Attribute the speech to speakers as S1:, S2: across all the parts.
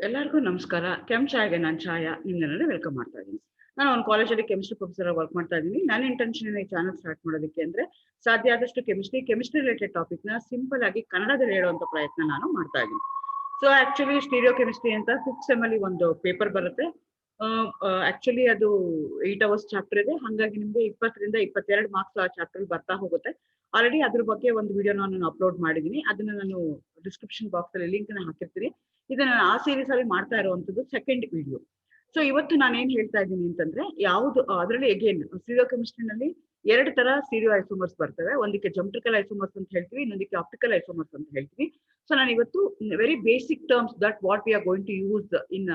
S1: ಎಲ್ಲರಿಗೂ ನಮಸ್ಕಾರ. ಕೆಂಚಾಯ್ಗೆ ನಾನು ಛಾಯಾ ನಿಮ್ಮನ್ನೆಲ್ಲ ವೆಲ್ಕಮ್ ಮಾಡ್ತಾ ಇದ್ದೀನಿ. ನಾನು ಒಂದು ಕಾಲೇಜಲ್ಲಿ ಕೆಮಿಸ್ಟ್ರಿ ಪ್ರೊಫೆಸರ್ ಆಗಿ ವರ್ಕ್ ಮಾಡ್ತಾ ಇದ್ದೀನಿ. ನನ್ನ ಇಂಟೆನ್ಷನ್ ಈ ಚಾನಲ್ ಸ್ಟಾರ್ಟ್ ಮಾಡೋದಕ್ಕೆ ಅಂದ್ರೆ ಸಾಧ್ಯ ಆದಷ್ಟು ಕೆಮಿಸ್ಟ್ರಿ ರಿಲೇಟೆಡ್ ಟಾಪಿಕ್ನ ಸಿಂಪಲ್ ಆಗಿ ಕನ್ನಡದಲ್ಲಿ ಹೇಳುವಂತ ಪ್ರಯತ್ನ ನಾನು ಮಾಡ್ತಾ ಇದ್ದೀನಿ. ಸೊ ಆಕ್ಚುಲಿ ಸ್ಟೀರಿಯೋ ಕೆಮಿಸ್ಟ್ರಿ ಅಂತ 5th ಸೆಮ್ ಅಲ್ಲಿ ಒಂದು ಪೇಪರ್ ಬರುತ್ತೆ. ಆಕ್ಚುಲಿ ಅದು 8 ಅವರ್ಸ್ ಚಾಪ್ಟರ್ ಇದೆ. ಹಾಗಾಗಿ ನಿಮಗೆ 20ರಿಂದ 22 ಮಾರ್ಕ್ಸ್ ಆ ಚಾಪ್ಟರ್ ಬರ್ತಾ ಹೋಗುತ್ತೆ. ಆಲ್ರೆಡಿ ಅದ್ರ ಬಗ್ಗೆ ಒಂದು ವಿಡಿಯೋನ ನಾನು ಅಪ್ಲೋಡ್ ಮಾಡಿದ್ದೀನಿ. ಅದನ್ನ ನಾನು ಡಿಸ್ಕ್ರಿಪ್ಷನ್ ಬಾಕ್ಸ್ ಅಲ್ಲಿ ಲಿಂಕ್ ನ ಹಾಕಿರ್ತೀನಿ. ಇದನ್ನ ಆ ಸೀರೀಸ್ ಅಲ್ಲಿ ಮಾಡ್ತಾ ಇರುವಂತದ್ದು ಸೆಕೆಂಡ್ ವಿಡಿಯೋ. ಸೊ ಇವತ್ತು ನಾನು ಏನ್ ಹೇಳ್ತಾ ಇದ್ದೀನಿ ಅಂತಂದ್ರೆ ಯಾವುದು ಅದರಲ್ಲಿ ಅಗೇನ್ ಸ್ಟೀರಿಯೋ ಕೆಮಿಸ್ಟ್ರಿನಲ್ಲಿ 2 ತರ ಸ್ಟೀರಿಯೋ ಐಸೋಮರ್ಸ್ ಬರ್ತವೆ. ಒಂದಕ್ಕೆ ಜೊಮೆಟ್ರಿಕಲ್ ಐಸೋಮರ್ಸ್ ಅಂತ ಹೇಳ್ತೀವಿ, ಇನ್ನೊಂದಕ್ಕೆ ಆಪ್ಟಿಕಲ್ ಐಸೋಮರ್ಸ್ ಅಂತ ಹೇಳ್ತೀವಿ. ಸೊ ನಾನು ಇವತ್ತು very basic terms that what we are going to use in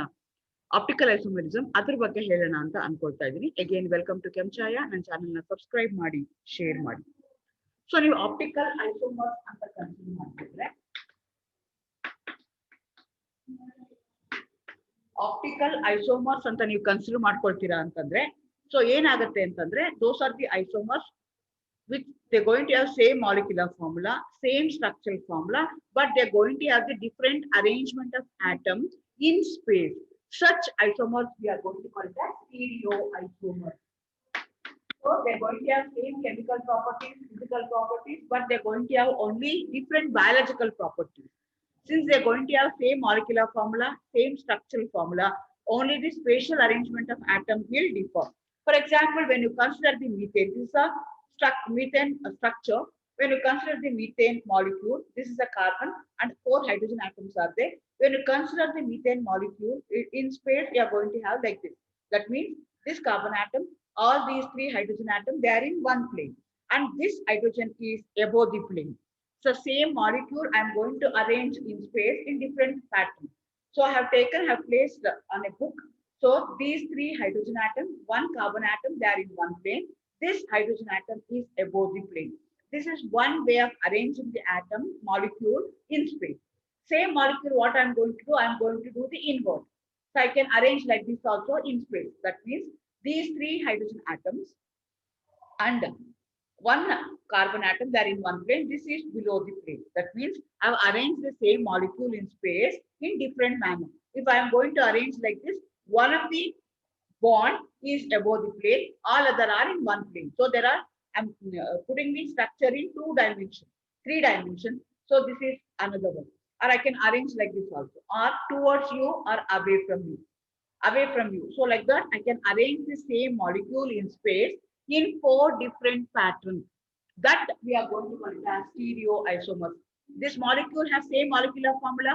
S1: optical isomerism ಅದ್ರ ಬಗ್ಗೆ ಹೇಳೋಣ ಅಂತ ಅನ್ಕೊಳ್ತಾ ಇದ್ದೀನಿ. ಅಗೇನ್ ವೆಲ್ಕಮ್ ಟು ಕೆಂಚಾಯ. ನನ್ನ ಚಾನೆಲ್ ನ ಸಬ್ಸ್ಕ್ರೈಬ್ ಮಾಡಿ, ಶೇರ್ ಮಾಡಿ. ಸೊ ನೀವು ಆಪ್ಟಿಕಲ್ ಐಸೋಮರ್ಸ್ ಅಂತ ಕನ್ಸಿಡರ್ ಮಾಡಿದ್ರೆ ಆಪ್ಟಿಕಲ್ ಐಸೋಮರ್ಸ್ ಅಂತ ನೀವು ಕನ್ಸಿಡರ್ ಮಾಡ್ಕೊಳ್ತೀರಾ ಅಂತಂದ್ರೆ ಸೊ ಏನಾಗುತ್ತೆ ಅಂತಂದ್ರೆ those are the isomers which they're going to have same molecular formula, same structural formula, but they're going to have the different arrangement of atoms in space. Such isomers we are going to call it as stereoisomers. So they're going to have same chemical properties, physical properties, but they're going to have only different biological properties. Since they're going to have same molecular formula, same structural formula, only the spatial arrangement of atoms will differ. For example, when you consider the methane, this is a methane structure. When you consider the methane molecule, this is a carbon and 4 hydrogen atoms are there. When you consider the methane molecule in space, you are going to have like this. That means this carbon atom, all these 3 hydrogen atoms, they are in one plane, and this hydrogen is above the plane. So same molecule I am going to arrange in space in different patterns. So I have placed on a book. So these 3 hydrogen atoms, 1 carbon atom, they are in one plane. This hydrogen atom is above the plane. This is one way of arranging the atom molecule in space. Same molecule, what I am going to do, I am going to do the invert. So I can arrange like this also in space. That means these 3 hydrogen atoms and 1 carbon atom, they are in one plane. This is below the plane. That means I have arranged the same molecule in space in different manner. If I am going to arrange like this, one of the bond is above the plane, all other are in one plane. So there are, I'm putting the structure in 2 dimensions, 3 dimensions. So this is another one. Or I can arrange like this also, or towards you or away from you. Away from you. So like that, I can arrange the same molecule in space in 4 different patterns. That we are going to call it as stereoisomers. This molecule has same molecular formula,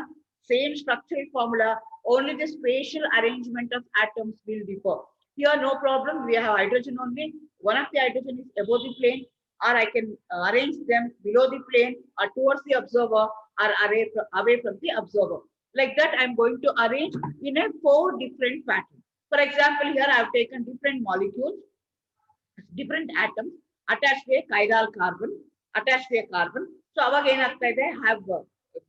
S1: same structural formula, only the spatial arrangement of atoms will differ. Here, no problem. We have hydrogen only. One of the hydrogen is above the plane, or I can arrange them below the plane, or towards the observer, or away from the observer. Like that, I'm going to arrange in a 4 different patterns. For example, here I have taken different molecules, different atoms attached to a chiral carbon, attached to a carbon. So avag enagta ide, have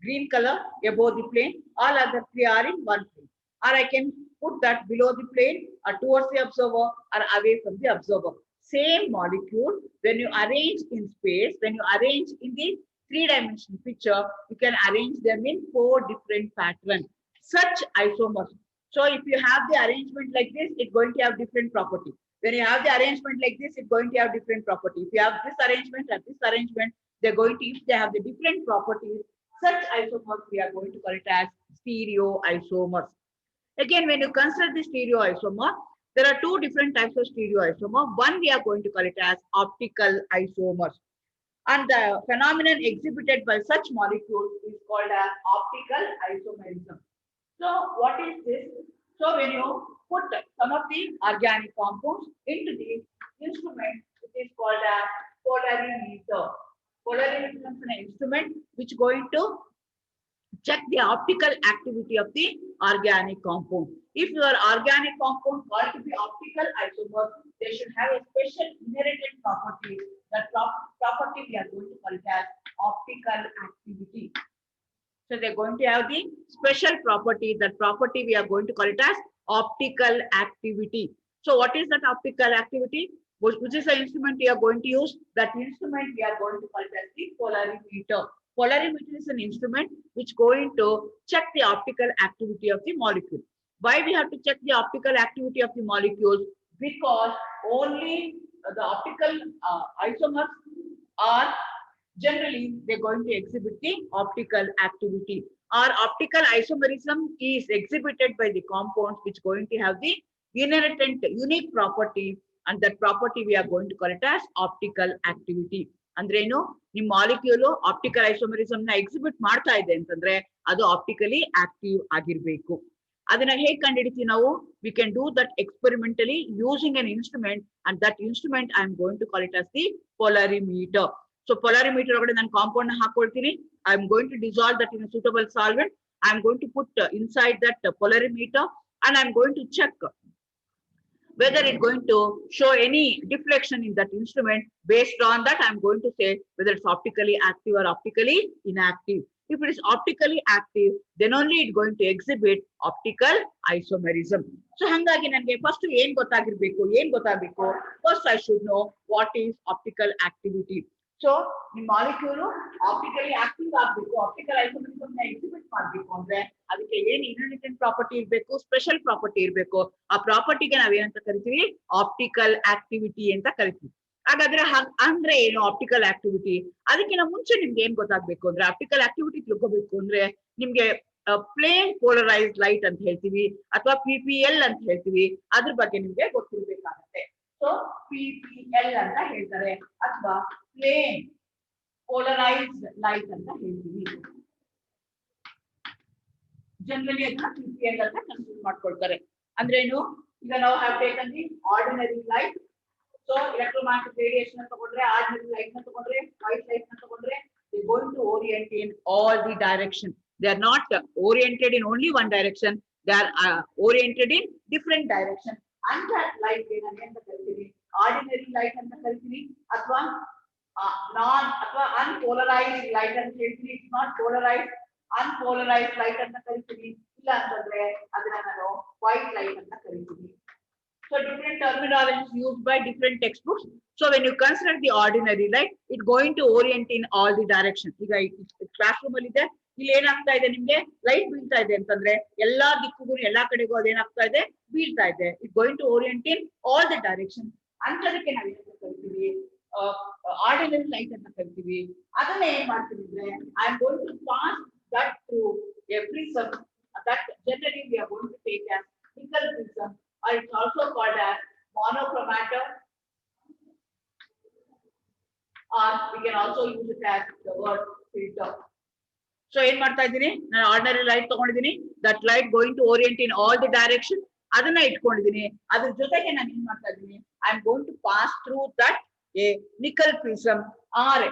S1: green color above the plane, all other 3 are in one plane. Or I can put that below the plane or towards the observer or away from the observer. Same molecule, when you arrange in space, when you arrange in the 3-dimensional picture, you can arrange them in 4 different patterns. Such isomers. So if you have the arrangement like this, it's going to have different property. When you have the arrangement like this, it's going to have different property. If you have this arrangement and this arrangement, they're going to, if they have the different properties, such isomers we are going to call it as stereoisomers. Again, when you consider the stereoisomer, there are 2 different types of stereoisomer. One we are going to call it as optical isomers. And the phenomenon exhibited by such molecules is called as optical isomerism. So what is this? So when you put some of the organic compounds into the instrument, it is called as polarimeter. Polarimeter is an instrument which is going to check the optical activity of the organic compound. If your organic compound called to be optical isomer, they should have a special inherited property. That property we are going to call it as optical activity. So they're going to have the special property. That property we are going to call it as optical activity. So what is that optical activity? Which is the instrument we are going to use? That instrument we are going to call it as the polarimeter. Polarimeter is an instrument which going to check the optical activity of the molecule. Why we have to check the optical activity of the molecules? Because only the optical isomers are generally they're going to exhibit the optical activity. Our optical isomerism is exhibited by the compounds which going to have the inherent unique property, and that property we are going to call it as optical activity. ಅಂದ್ರೆ ಏನು, ನಿಮ್ಮ molecule optical isomerism ನ exhibit ಮಾಡ್ತಾ ಇದೆ ಅಂತಂದ್ರೆ ಅದು optically active ಆಗಿರ್ಬೇಕು. ಅದನ್ನ ಹೇಗೆ ಕಂಡುಹಿಡಿತೀವಿ ನಾವು? We can do that experimentally using an instrument, and that instrument I am going to call it as the polarimeter. So polarimeter ಒಳಗಡೆ ನಾನು ಕಾಂಪೌಂಡ್ ನ ಹಾಕೊಳ್ತೀನಿ. I am going to dissolve that in a suitable solvent. I am going to put inside that polarimeter, and I am going to check whether it's going to show any deflection in that instrument. Based on that, I am going to say whether it's optically active or optically inactive. If it is optically active, then only it's going to exhibit optical isomerism. So hangagi nange first ಏನು ಗೊತ್ತಾಗಬೇಕು? First I should know what is optical activity. So the molecule optically active ಆಗಬೇಕು, optical isomerism ನ exhibit ಮಾಡಬೇಕು ಅಂದ್ರೆ ಅದಕ್ಕೆ ಏನು ಇನ್ಹೆರಿಟೆಂಟ್ property ಇರಬೇಕು, special property ಇರಬೇಕು. ಆ ಪ್ರಾಪರ್ಟಿಗೆ ನಾವೇನಂತ ಕರಿತೀವಿ? ಆಪ್ಟಿಕಲ್ ಆಕ್ಟಿವಿಟಿ ಅಂತ ಕರಿತೀವಿ. ಹಾಗಾದ್ರೆ ಅಂದ್ರೆ ಏನು ಆಪ್ಟಿಕಲ್ ಆಕ್ಟಿವಿಟಿ? ಅದಕ್ಕಿಂತ ಮುಂಚೆ ನಿಮ್ಗೆ ಏನ್ ಗೊತ್ತಾಗ್ಬೇಕು ಅಂದ್ರೆ, ಆಪ್ಟಿಕಲ್ ಆಕ್ಟಿವಿಟಿ ತಿಳ್ಕೋಬೇಕು ಅಂದ್ರೆ ನಿಮ್ಗೆ ಪ್ಲೇನ್ ಪೋಲರೈಸ್ಡ್ ಲೈಟ್ ಅಂತ ಹೇಳ್ತೀವಿ ಅಥವಾ PPL ಅಂತ ಹೇಳ್ತೀವಿ, ಅದ್ರ ಬಗ್ಗೆ ನಿಮ್ಗೆ ಗೊತ್ತಿರ್ಬೇಕಾಗತ್ತೆ. ಸೊ PPL ಅಂತ ಹೇಳ್ತಾರೆ ಅಥವಾ ಪ್ಲೇನ್ ಪೋಲರೈಸ್ಡ್ ಲೈಟ್ ಅಂತ ಹೇಳ್ತೀವಿ. ಜನರಲಿ ಅದನ್ನ PPL ಅಂತ ಕನ್ಸಿಡರ್ ಮಾಡ್ಕೊಳ್ತಾರೆ. ಅಂದ್ರೆ ಏನು? ಈಗ ನಾವು have taken the ordinary light. So electromagnetic radiation na tagondre, ordinary light na tagondre, white light na tagondre, they are going to orient in all the direction. They are not oriented in only one direction. They are oriented in different direction. And that light ena enta karitini, ordinary light anta karitini athwa non athwa unpolarized light anta heltini. It's not polarized, unpolarized light anta karitini. Illa antandre adana nanu white light anta karitini. So different terminologies used by different textbooks. So when you consider the ordinary light, it's going to orient in all the directions. ಈಗ class room ಅಲ್ಲಿ ಇದೆ, ಇಲ್ಲಿ ಏನಾಗ್ತಾ ಇದೆ, ನಿಮ್ಗೆ light ಬೀಳ್ತಾ ಇದೆ ಅಂತಂದ್ರೆ ಎಲ್ಲಾ ದಿಕ್ಕುಗೂ ಎಲ್ಲಾ ಕಡೆಗೂ ಅದೇನಾಗ್ತಾ ಇದೆ, ಬೀಳ್ತಾ ಇದೆ. It going to orient in all the direction. ಅಂತದಕ್ಕೆ ನಾವು ಏನಂತ ಕರಿತೀವಿ? ಆರ್ಡಿನರಿ ಲೈಟ್ ಅಂತ ಕರಿತೀವಿ. ಅದನ್ನ ಏನ್ ಮಾಡ್ತೀವಿ ಅಂದ್ರೆ, I am going to pass that through a prism. That generally we are going to take as Nicol prism, or it's also called as monochromator, or we can also use it as the word filter. So ಏನ್ ಮಾಡ್ತಾ ಇದ್ದೀನಿ, ನಾನು ordinary light ತಗೊಂಡಿದ್ದೀನಿ, that light going to orient in all the direction, ಅದನ್ನ ಇಟ್ಕೊಂಡಿದ್ದೀನಿ. ಅದ್ರ ಜೊತೆಗೆ ನಾನು ಏನ್ ಮಾಡ್ತಾ ಇದ್ದೀನಿ, I am going to pass through that a Nicol prism or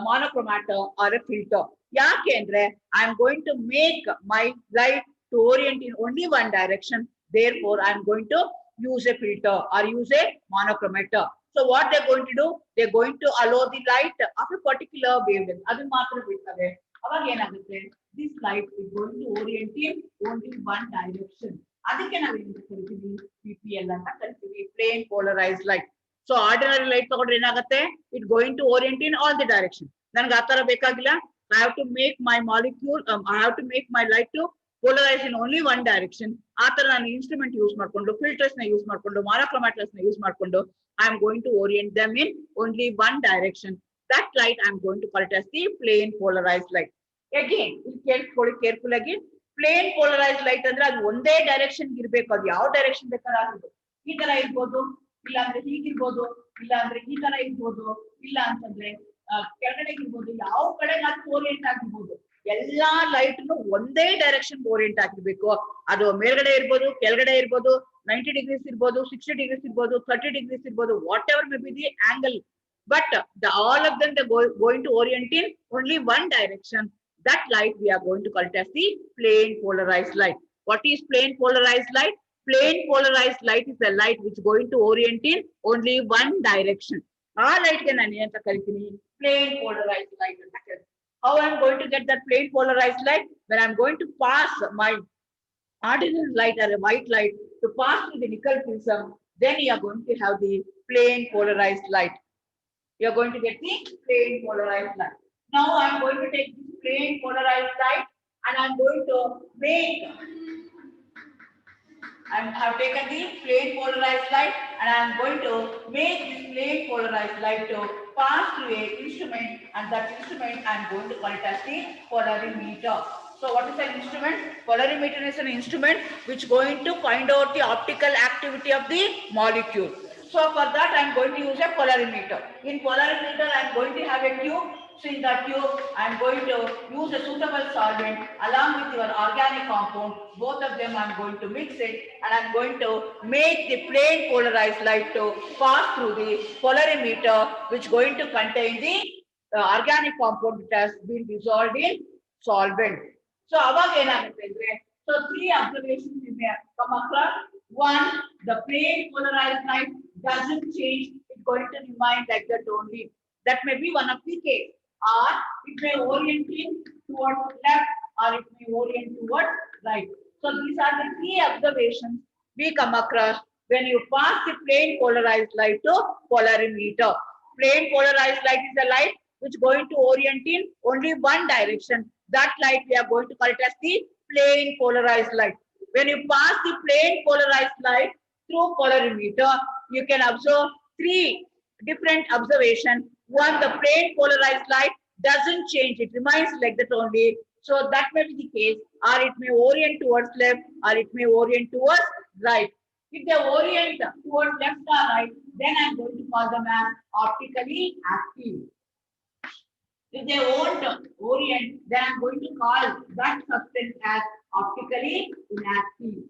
S1: monochromator or a filter. ಯಾಕೆ ಅಂದ್ರೆ I am going to make my light to orient in only one direction. Therefore, I am going to use a filter or use a monochromator. So what they're going to do? They're going to allow the light of a particular wavelength. Adu matra bittare. Avage enagutte? This light is going to orient in only one direction. Adikke navu ಏನು ಕರಿತೀವಿ? PPL ಅಂತ ಕರಿತೀವಿ, plain polarized light. So ordinary light ತಗೊಂಡ್ರೆ ಏನಾಗುತ್ತೆ? It going to orient in all the direction. ನನಗೆ ಆ ತರ ಬೇಕಾಗಿಲ್ಲ. I have to make my molecule, I have to make my light to polarize in only one direction. ಆ ತರ ನಾನು instrument use ಮಾಡ್ಕೊಂಡು, ಫಿಲ್ಟರ್ಸ್ ನ ಯೂಸ್ ಮಾಡ್ಕೊಂಡು, monochromators ನ ಯೂಸ್ ಮಾಡ್ಕೊಂಡು I am going to orient them in only one direction. That light I am going to call it as the plain polarized light. Again, ಕೇಳ್ಕೊಳ್ಳಿ careful ಆಗಿ. Plane polarised light ಅಂದ್ರೆ ಅದು ಒಂದೇ direction ಇರ್ಬೇಕು. ಅದು ಯಾವ ಡೈರೆಕ್ಷನ್ ಬೇಕಾದ್ರೂ ಆಗ್ಬೋದು. ಈ ತರ ಇರ್ಬೋದು, ಇಲ್ಲ ಅಂದ್ರೆ ಹೀಗಿರ್ಬೋದು, ಇಲ್ಲ ಅಂದ್ರೆ ಈ ತರ ಇರ್ಬೋದು, ಇಲ್ಲ ಅಂತಂದ್ರೆ ಕೆಳಗಡೆ ಇರ್ಬೋದು, ಯಾವ ಕಡೆ ಓರಿಯಂಟ್ ಆಗಿರ್ಬೋದು. ಎಲ್ಲಾ ಲೈಟ್ ಒಂದೇ ಡೈರೆಕ್ಷನ್ ಓರಿಯಂಟ್ ಆಗಿರ್ಬೇಕು. ಅದು ಮೇಲ್ಗಡೆ ಇರ್ಬೋದು, ಕೆಳಗಡೆ ಇರ್ಬೋದು, 90 ಡಿಗ್ರೀಸ್ ಇರ್ಬೋದು, 60 ಡಿಗ್ರೀಸ್ ಇರ್ಬೋದು, 30 ಡಿಗ್ರೀಸ್ ಇರ್ಬೋದು, what ever may be the angle, but all of them going to orient in only one direction. That light we are going to call it as the plain polarized light. What is plain polarized light? Plain polarized light is a light which is going to orient in only one direction. ಆ light ಗೆ ನಾನು ಏನಂತ ಕರಿತೀನಿ? plain polarized light ಅಂತ ಕರಿತೀನಿ. How I am going to get that plain polarized light? When I am going to pass my ordinary light or a white light to pass through the nickel prism, then you are going to have the plain polarized light. You are going to get the plain polarized light. Now I am going to take this plain polarized light and I am going to make, I have taken the plain polarized light and I am going to make this plain polarized light to pass through a instrument, and that instrument I am going to call it as the polarimeter. So what is an instrument? Polarimeter is an instrument which is going to find out the optical activity of the molecule. So for that I am going to use a polarimeter. In polarimeter I am going to have a tube. So in that tube I am going to use a suitable solvent along with your organic compound. Both of them I am going to mix it and I am going to make the plain polarized light to pass through the polarimeter, which is going to contain the organic compound which has been dissolved in solvent. So so three observations you may come across. One, the plain polarized light doesn't change, it's going to remain like that only. That may be one of the case. Or it may orient towards left or it may orient towards right. So these are the three observations we come across when you pass the plain polarized light to polarimeter. Plain polarized light is a light which is going to orient in only one direction. That light we are going to call it as the plain polarized light. When you pass the plain polarized light through polarimeter, you can observe three different observations. One, the plain polarized light doesn't change, it remains like that only. So that may be the case, or it may orient towards left, or it may orient towards right. If they orient towards left or right, then I'm going to call them as optically active. If they won't orient, then I'm going to call that substance as optically inactive.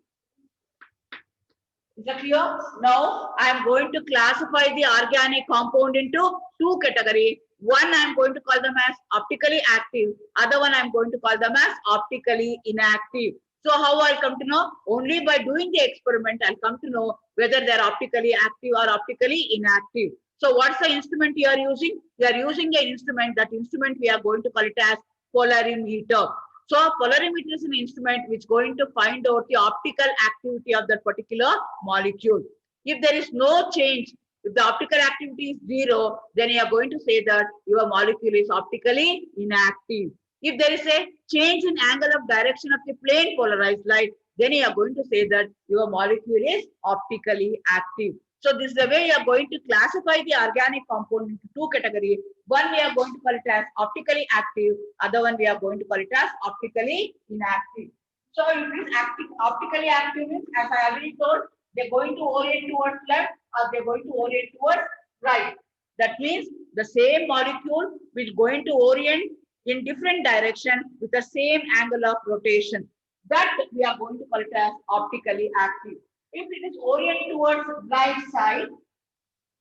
S1: Is that clear? Now I am going to classify the organic compound into two categories. One I am going to call them as optically active. Other one I am going to call them as optically inactive. So how I'll come to know? Only by doing the experiment I'll come to know whether they're optically active or optically inactive. So what's the instrument you are using? You are using an instrument. That instrument we are going to call it as polarimeter. So polarimeter is an instrument which is going to find out the optical activity of that particular molecule. If there is no change, if the optical activity is zero, then you are going to say that your molecule is optically inactive. If there is a change in angle of direction of the plain polarized light, then you are going to say that your molecule is optically active. So this is the way you are going to classify the organic compound into two categories. One we are going to call it as optically active, other one we are going to call it as optically inactive. So if it is optically active means, as I already told, they're going to orient towards left or they're going to orient towards right. That means the same molecule which is going to orient in different direction with the same angle of rotation. That we are going to call it as optically active. If it is oriented towards right side,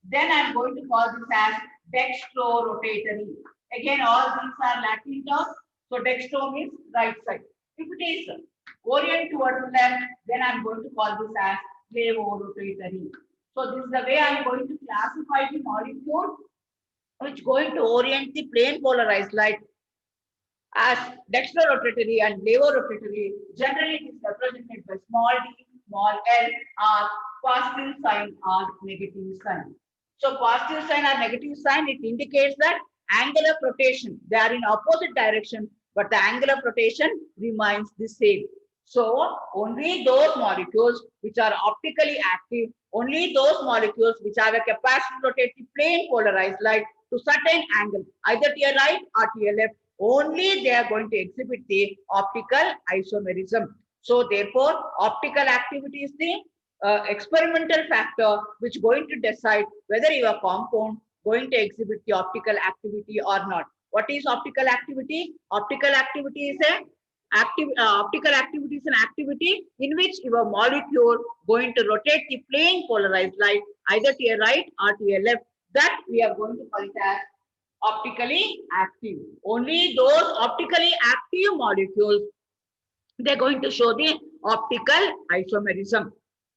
S1: then I am going to call this as dextrorotatory. Again, all these are Latin terms. So dextro means right side. If it is oriented towards left, then I am going to call this as flavorotatory. So this is the way I am going to classify the molecule which is going to orient the plain polarized light as dextrorotatory and flavorotatory. Generally, it is represented by small d, small l, or positive sign or negative sign. So positive sign or negative sign, it indicates that angle of rotation, they are in opposite direction, but the angle of rotation remains the same. So only those molecules which are optically active, only those molecules which have a capacity to rotate the plain polarized light to certain angle, either to your right or to your left, only they are going to exhibit the optical isomerism. So therefore, optical activity is the experimental factor which is going to decide whether your compound going to exhibit the optical activity or not. What is optical activity? Optical activity is a optical activity is an activity in which your molecule going to rotate the plain polarized light either to your right or to your left. That we are going to call it as optically active. Only those optically active molecules, they're going to show the optical isomerism.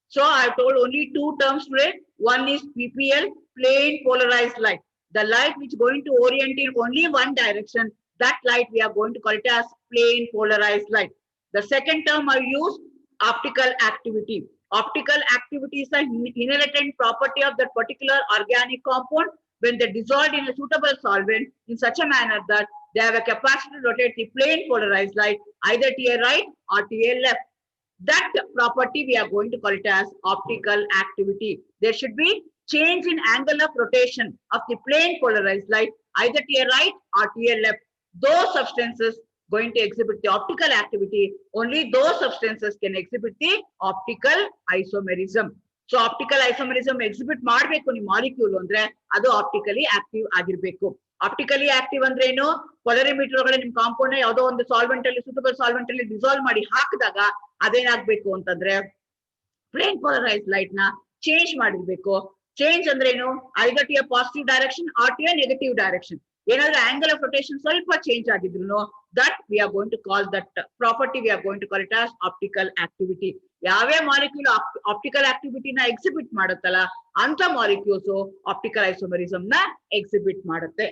S1: So I told only two terms today. One is PPL, plain polarized light. The light which is going to orient in only one direction, that light we are going to call it as plain polarized light. The second term I use optical activity. Optical activity is an inherent property of that particular organic compound when they dissolved in a suitable solvent in such a manner that they have a capacity to rotate the plane polarized light either to a right or to a left. That property we are going to call it as optical activity. There should be change in angle of rotation of the plane polarized light either to a right or to a left. Those substances going to exhibit the optical activity. Only those substances can exhibit the optical isomerism. So optical isomerism exhibit ಮಾಡಬೇಕು ನಿಮ್ಮ molecule ಅಂದ್ರೆ ಅದು optically active ಆಗಿರಬೇಕು. Optically active ಅಂದ್ರೆ ಏನು? ಪೊಲರಿಮೀಟರ್ ಒಳಗಡೆ ನಿಮ್ compound ಯಾವುದೋ ಒಂದು ಸಾಲ್ವೆಂಟ್ ಅಲ್ಲಿ ಸೂಟಬಲ್ ಸಾಲ್ವೆಂಟ್ ಅಲ್ಲಿ ಡಿಸಾಲ್ವ್ ಮಾಡಿ ಹಾಕಿದಾಗ ಅದೇನಾಗ್ಬೇಕು ಅಂತಂದ್ರೆ ಪ್ಲೇನ್ ಪೋಲರೈಸ್ ಲೈಟ್ ನ ಚೇಂಜ್ ಮಾಡಿರ್ಬೇಕು. ಚೇಂಜ್ ಅಂದ್ರೆ ಏನು? Either the positive direction or the negative direction. ಏನಾದ್ರೂ ಆಂಗಲ್ ಆಫ್ ರೊಟೇಷನ್ ಸ್ವಲ್ಪ ಚೇಂಜ್ ಆಗಿದ್ರು that we are going to call that property we are going to call it as optical activity. ಯಾವ್ಯಾವ molecule optical ಆಕ್ಟಿವಿಟಿನ exhibit ಮಾಡುತ್ತಲ್ಲ ಅಂತ molecules optical isomerism ನ exhibit ಮಾಡುತ್ತೆ.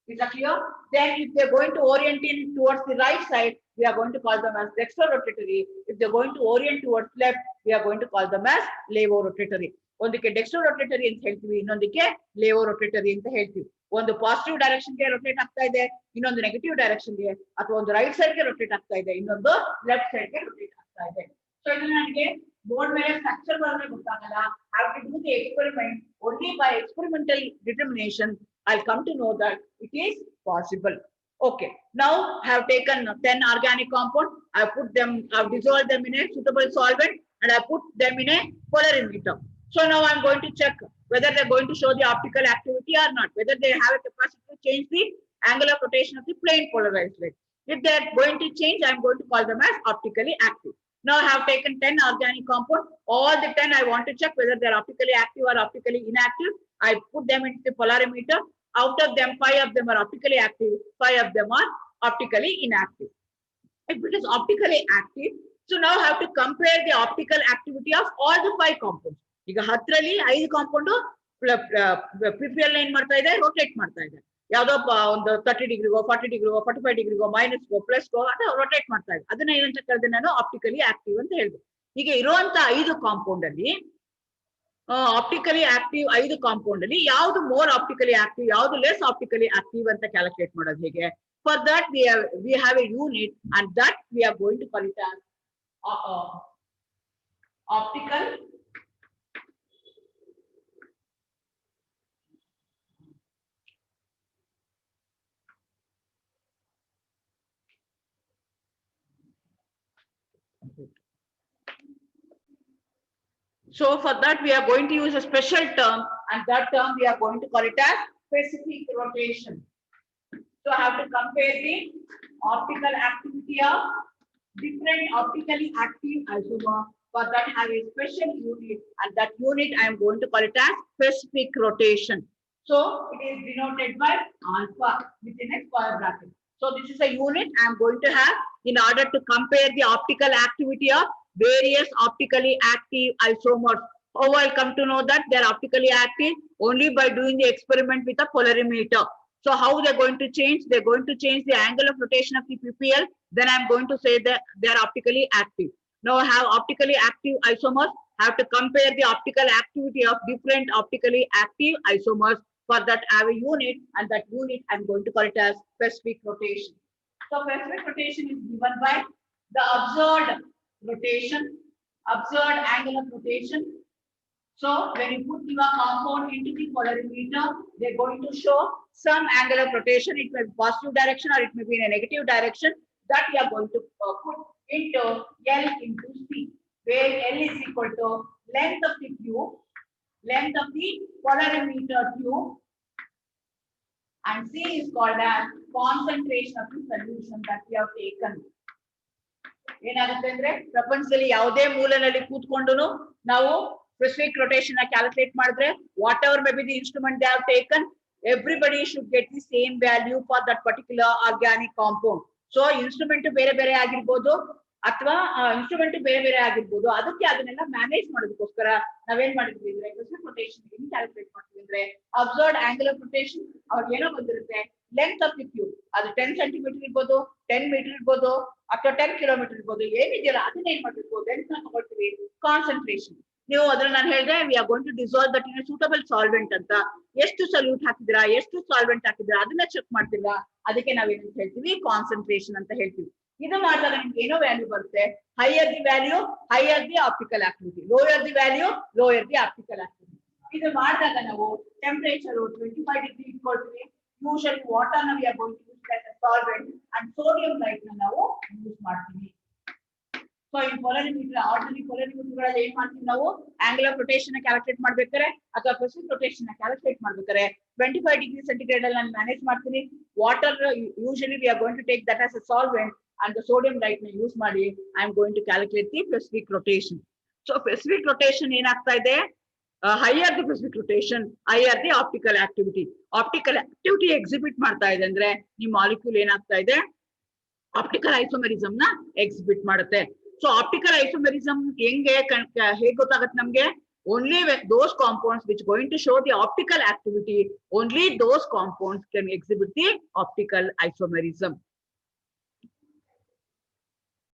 S1: Is that clear? Then if they're going to orient in towards the right side, we are going to call them as dextrorotatory. If they're going to orient towards left, we are going to call them as levorotatory. ಒಂದಕ್ಕೆ ಡೆಕ್ಸ್ಟ್ರೋರೊಟೇಟರಿ ಅಂತ ಹೇಳ್ತೀವಿ, ಇನ್ನೊಂದಕ್ಕೆ ಲೇವೋರೊಟೇಟರಿ ಅಂತ ಹೇಳ್ತೀವಿ. ಒಂದು positive direction ಗೆ rotate ಆಗ್ತಾ ಇದೆ, ಇನ್ನೊಂದು ನೆಗೆಟಿವ್ ಡೈರೆಕ್ಷನ್ ಗೆ, ಅಥವಾ ಒಂದು ರೈಟ್ ಸೈಡ್ ಗೆ ರೊಟೇಟ್ ಆಗ್ತಾ ಇದೆ, ಇನ್ನೊಂದು ಲೆಫ್ಟ್ ಸೈಡ್ ಗೆ ರೊಟೇಟ್ ಆಗ್ತಾ ಇದೆ. ಸೊ ಇದು ನನಗೆ ಬೋರ್ಡ್ ಮೇಲೆ ಸ್ಟ್ರಕ್ಚರ್ ಬರೋದೇ ಗೊತ್ತಾಗಲ್ಲ. Have to do the experiment. Only by experimental determination I'll come to know that it is possible. Okay, now I have taken 10 organic compound. I put them, I've dissolved them in a suitable solvent, and I put them in a polarimeter. So now I'm going to check whether they're going to show the optical activity or not, whether they have a capacity to change the angle of rotation of the plane polarized light. If they're going to change, I'm going to call them as optically active. Now I have taken 10 organic compound. All the 10 I want to check whether they're optically active or optically inactive. I put them into the polarimeter. Out of them, 5 of them are optically active, 5 of them are optically inactive. If it is optically active, so now I have to compare the optical activity of all the 5 compounds. ಈಗ 10ರಲ್ಲಿ 5 compound ಪಿಪಿಎಲ್ ಏನ್ ಮಾಡ್ತಾ ಇದೆ? Rotate ಮಾಡ್ತಾ ಇದೆ. ಯಾವ್ದೋ ಒಂದು 30 ಡಿಗ್ರಿಗೋ 40 ಡಿಗ್ರಿಗೋ 45 ಡಿಗ್ರಿಗೋ ಮೈನಸ್ಗೋ ಪ್ಲಸ್ಗೋ ಅದು rotate ಮಾಡ್ತಾ ಇದೆ. ಅದನ್ನ ಏನಂತ ಕರೆದೆ ನಾನು? ಆಪ್ಟಿಕಲಿ ಆಕ್ಟಿವ್ ಅಂತ ಹೇಳಿದೆ. ಈಗ ಇರುವಂತ 5 ಕಾಂಪೌಂಡ್ ಅಲ್ಲಿ ಆಪ್ಟಿಕಲಿ ಆಕ್ಟಿವ್ 5 ಕಾಂಪೌಂಡ್ ಅಲ್ಲಿ ಯಾವ್ದು ಮೋರ್ ಆಪ್ಟಿಕಲಿ ಆಕ್ಟಿವ್, ಯಾವ್ದು ಲೆಸ್ ಆಪ್ಟಿಕಲಿ ಆಕ್ಟಿವ್ ಅಂತ ಕ್ಯಾಲ್ಕುಲೇಟ್ ಮಾಡೋದು ಹೇಗೆ? For that we have a unit, and that we are going to call it as optical So for that we are going to use a special term, and that term we are going to call it as specific rotation. So I have to compare the optical activity of different optically active isomer. For that have a special unit, and that unit I am going to call it as specific rotation. So it is denoted by alpha within a square bracket. So this is a unit I am going to have in order to compare the optical activity of various optically active isomers. How I'll come to know that they are optically active? Only by doing the experiment with a polarimeter. So how they're going to change? They're going to change the angle of rotation of the PPL. Then I'm going to say that they are optically active. Now I have optically active isomers. I have to compare the optical activity of different optically active isomers. For that I have a unit, and that unit I'm going to call it as specific rotation. So specific rotation is given by the observed rotation, observed angle of rotation. So when you put your compound into the polarimeter, they're going to show some angle of rotation. It may be positive direction or it may be in a negative direction. That we are going to put into L into C, where L is equal to length of the tube, length of the polarimeter tube, and C is called as concentration of the solution that we have taken. ಏನಾಗುತ್ತೆ ಅಂದ್ರೆ ಪ್ರಪಂಚದಲ್ಲಿ ಯಾವುದೇ ಮೂಲೆಯಲ್ಲಿ ಕೂತ್ಕೊಂಡು ನಾವು specific ರೋಟೇಷನ್ calculate ಮಾಡಿದ್ರೆ what ever may be the instrument they have taken, everybody should get the same value for that particular organic compound. So instrument ಬೇರೆ ಬೇರೆ ಆಗಿರ್ಬೋದು, ಅಥವಾ ಇನ್ಸ್ಟ್ರೂಮೆಂಟ್ ಬೇರೆ ಬೇರೆ ಆಗಿರ್ಬೋದು. ಅದಕ್ಕೆ ಅದನ್ನೆಲ್ಲ ಮ್ಯಾನೇಜ್ ಮಾಡೋದಕ್ಕೋಸ್ಕರ ನಾವೇನ್ ಮಾಡಿದ್ವಿ ಅಂದ್ರೆ ಸ್ಪೆಸಿಫಿಕ್ ರೊಟೇಷನ್ ಹೆಂಗ್ ಕ್ಯಾಲ್ಕುಲೇಟ್ ಮಾಡ್ತೀವಿ ಅಂದ್ರೆ ಅಬ್ಸರ್ವ್ಡ್ ಆಂಗಲ್ ಆಫ್ ರೊಟೇಷನ್ ಅವ್ರಿಗೆ ಏನೋ ಬಂದಿರುತ್ತೆ ಲೆಂತ್ ಆಫ್ ದಿ ಟ್ಯೂಬ್. ಅದು 10 ಸೆಂಟಿಮೀಟರ್ ಇರ್ಬೋದು, 10 ಮೀಟರ್ ಇರ್ಬೋದು, ಅಥವಾ 10 ಕಿಲೋಮೀಟರ್ ಇರ್ಬೋದು. ಏನಿದೆಯಲ್ಲ ಅದನ್ನ ಏನ್ ಮಾಡ್ಬೇಕು ಲೆಂತ್ ನ ತಗೊಳ್ತೀವಿ. ಕಾನ್ಸಂಟ್ರೇಷನ್ ನೀವು ಅದ್ರ ನಾನು ಹೇಳಿದೆ we are going to dissolve that in suitable solvent ಅಂತ. ಎಷ್ಟು ಸಲ್ಯೂಟ್ ಹಾಕಿದ್ರಾ, ಎಷ್ಟು ಸಾಲ್ವೆಂಟ್ ಹಾಕಿದ್ರಾ ಅದನ್ನ ಚೆಕ್ ಮಾಡ್ತಿಲ್ಲ. ಅದಕ್ಕೆ ನಾವೇನಂತ ಹೇಳ್ತೀವಿ, ಕಾನ್ಸಂಟ್ರೇಷನ್ ಅಂತ ಹೇಳ್ತೀವಿ. ಇದು ಮಾಡಿದಾಗ ನಿಮ್ಗೆ ಏನೋ ವ್ಯಾಲ್ಯೂ ಬರುತ್ತೆ. Higher the value, higher the optical activity, lower the value, lower the optical activity. ಇದು ಮಾಡಿದಾಗ ನಾವು ಟೆಂಪರೇಚರ್ 25 ಡಿಗ್ರಿ ಇಟ್ಕೊಳ್ತೀವಿ. ಯೂಶಲಿ ವಾಟರ್ ನ we are going to use as a solvent and sodium light ನ ನಾವು ಯೂಸ್ ಮಾಡ್ತೀವಿ. So ಈ ಪೊಲರಿಮೀಟರ್, ordinary ಪೊಲರಿಮೀಟರ್ಗಳಲ್ಲಿ ಏನ್ ಮಾಡ್ತೀವಿ ನಾವು, ಆಂಗುಲರ್ ರೊಟೇಷನ್ ಕ್ಯಾಲ್ಕುಲೇಟ್ ಮಾಡ್ಬೇಕಾರೆ ಅಥವಾ ಸ್ಪೆಸಿಫಿಕ್ ರೊಟೇಷನ್ ಕ್ಯಾಲ್ಕುಲೇಟ್ ಮಾಡ್ಬೇಕಾರೆ 25 ಡಿಗ್ರಿ ಸೆಂಟಿಗ್ರೇಡ್ ಅಲ್ಲಿ ನಾನು ಮ್ಯಾನೇಜ್ ಮಾಡ್ತೀನಿ. Water usually we are going to take that as a solvent and sodium light ನ ಯೂಸ್ ಮಾಡಿ I am going to calculate the specific rotation. So specific rotation ಏನಾಗ್ತಾ ಇದೆ, higher the specific rotation, higher the optical activity. Optical activity exhibit ಮಾಡ್ತಾ ಇದೆ ಅಂದ್ರೆ ಈ molecule ಏನಾಗ್ತಾ ಇದೆ, ಆಪ್ಟಿಕಲ್ ಐಸೋಮೆರಿಸಮ್ ನ ಎಕ್ಸಿಬಿಟ್ ಮಾಡುತ್ತೆ. ಸೊ ಆಪ್ಟಿಕಲ್ ಐಸೋಮೆರಿಸಮ್ ಹೇಗೆ ಗೊತ್ತಾಗುತ್ತೆ ನಮ್ಗೆ, only when those compounds which going to show the optical activity, only those compounds can exhibit the optical isomerism.